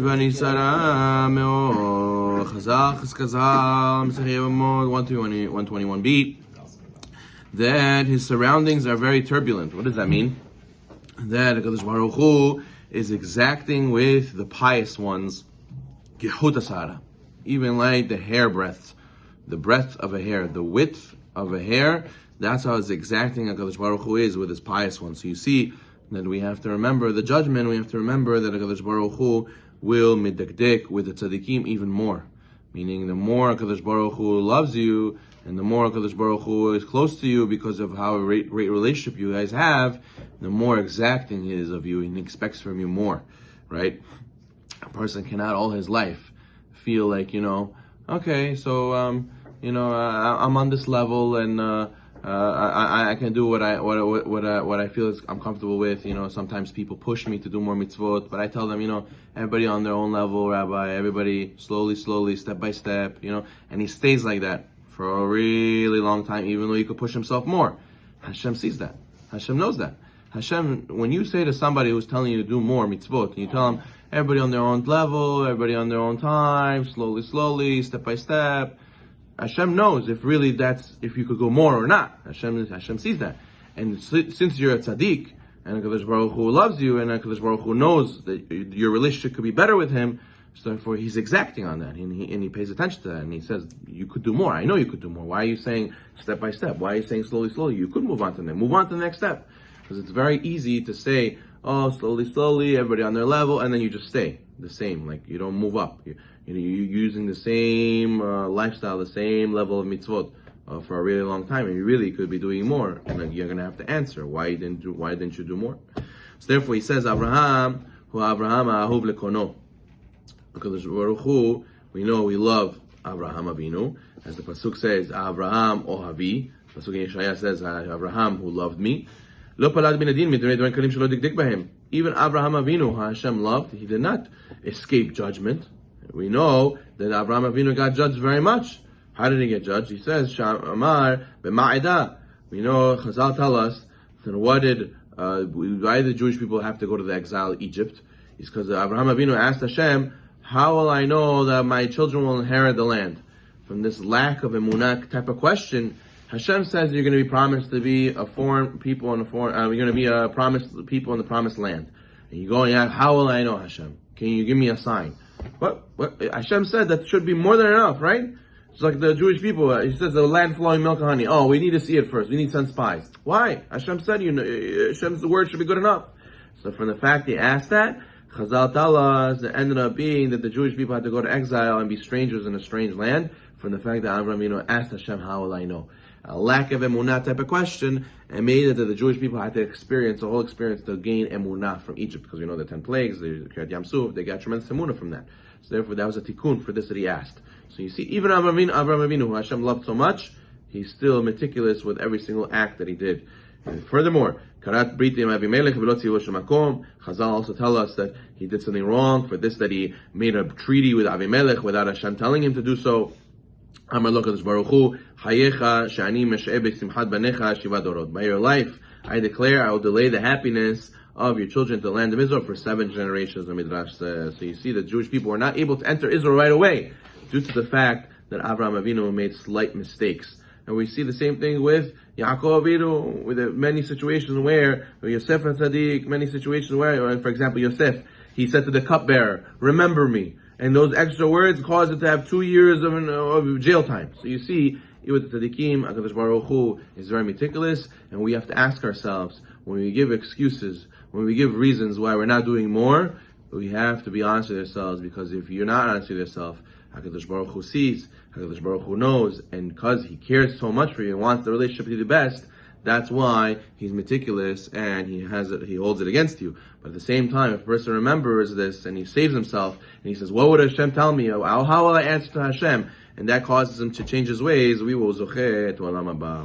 121b, that his surroundings are very turbulent. What does that mean? That HaKadosh Baruch Hu is exacting with the pious ones, even like the hairbreadth, the breadth of a hair, the width of a hair. That's how exacting HaKadosh Baruch Hu is with his pious ones. So you see that we have to remember the judgment. We have to remember that HaKadosh Baruch Hu will midakdek with the tzaddikim even more. Meaning, the more HaKadosh Baruch Hu loves you, and the more HaKadosh Baruch Hu is close to you because of how great relationship you guys have, the more exacting he is of you, and he expects from you more, right? A person cannot all his life feel like, okay, so, I'm on this level, and I can do what I feel is I'm comfortable with. Sometimes people push me to do more mitzvot, but I tell them, everybody on their own level, Rabbi. Everybody slowly, step by step. And he stays like that for a really long time, even though he could push himself more. Hashem sees that. Hashem knows that. Hashem, when you say to somebody who's telling you to do more mitzvot, and you tell them everybody on their own level, everybody on their own time, slowly, step by step. Hashem knows if you could go more or not. Hashem sees that. And since you're a tzaddik, and HaKadosh Baruch Hu loves you, and HaKadosh Baruch Hu knows that your relationship could be better with him, so therefore he's exacting on that, and he pays attention to that, and he says, you could do more. I know you could do more. Why are you saying step by step? Why are you saying slowly? You could move on to the next step. Because it's very easy to say, oh, slowly, everybody on their level, and then you just stay the same, like you don't move up. You're using the same lifestyle, the same level of mitzvot for a really long time, and you really could be doing more. And then you're going to have to answer, why didn't you do more? So therefore, he says, Avraham ahuv lekono. Because Baruch Hu, we know we love Avraham Avinu, as the pasuk says, Avraham ohavi. Pasuk in Yeshaya says, Avraham who loved me. Lo palad bin adin midrei dvarim kalim shelo dikdik bahem. Even Avraham Avinu, Hashem loved, he did not escape judgment. We know that Avraham Avinu got judged very much. How did he get judged? He says, Shamar b'ma'ida. We know, Chazal tell us, that why did the Jewish people have to go to the exile Egypt? It's because Avraham Avinu asked Hashem, how will I know that my children will inherit the land? From this lack of emunah type of question, Hashem says you're going to be promised to be a foreign people you're going to be a promised people in the promised land. And you go and ask, how will I know, Hashem? Can you give me a sign? What Hashem said that should be more than enough, right? It's like the Jewish people. He says the land flowing milk and honey. Oh, we need to see it first. We need to send spies. Why? Hashem said Hashem's word should be good enough. So from the fact he asked that, Chazal tell us it ended up being that the Jewish people had to go to exile and be strangers in a strange land. From the fact that Avraham asked Hashem, how will I know? A lack of emunah type of question, and made it that the Jewish people had to experience the whole experience to gain emunah from Egypt, because the 10 plagues, the Kiryat Yam Suf, they got tremendous emunah from that. So therefore, that was a tikkun for this that he asked. So you see, even Avraham Avinu, who Hashem loved so much, he's still meticulous with every single act that he did. And furthermore, Karat Britim Avimelech V'lo tzivos shemakom. Chazal also tell us that he did something wrong for this, that he made a treaty with Avimelech without Hashem telling him to do so. Amar lo Kadosh Baruch Hu, Hayecha she'ani mesh'eh b'simchat banecha shiva dorot. By your life, I declare I will delay the happiness of your children to the land of Israel for 7 generations, the Midrash says. So you see the Jewish people were not able to enter Israel right away due to the fact that Avraham Avinu made slight mistakes. And we see the same thing with Yaakov Avinu, with many situations where Yosef and Tzaddik, many situations where, for example, Yosef, he said to the cupbearer, remember me. And those extra words caused it to have 2 years of jail time. So you see, with the tzaddikim, HaKadosh Baruch Hu is very meticulous, and we have to ask ourselves, when we give excuses, when we give reasons why we're not doing more, we have to be honest with ourselves, because if you're not honest with yourself, HaKadosh Baruch Hu sees, HaKadosh Baruch Hu knows, and because He cares so much for you and wants the relationship to be the best, that's why He's meticulous and He holds it against you. But at the same time, if a person remembers this and he saves himself and he says, what would Hashem tell me? How will I answer to Hashem? And that causes him to change his ways. We will zocheh to olam haba.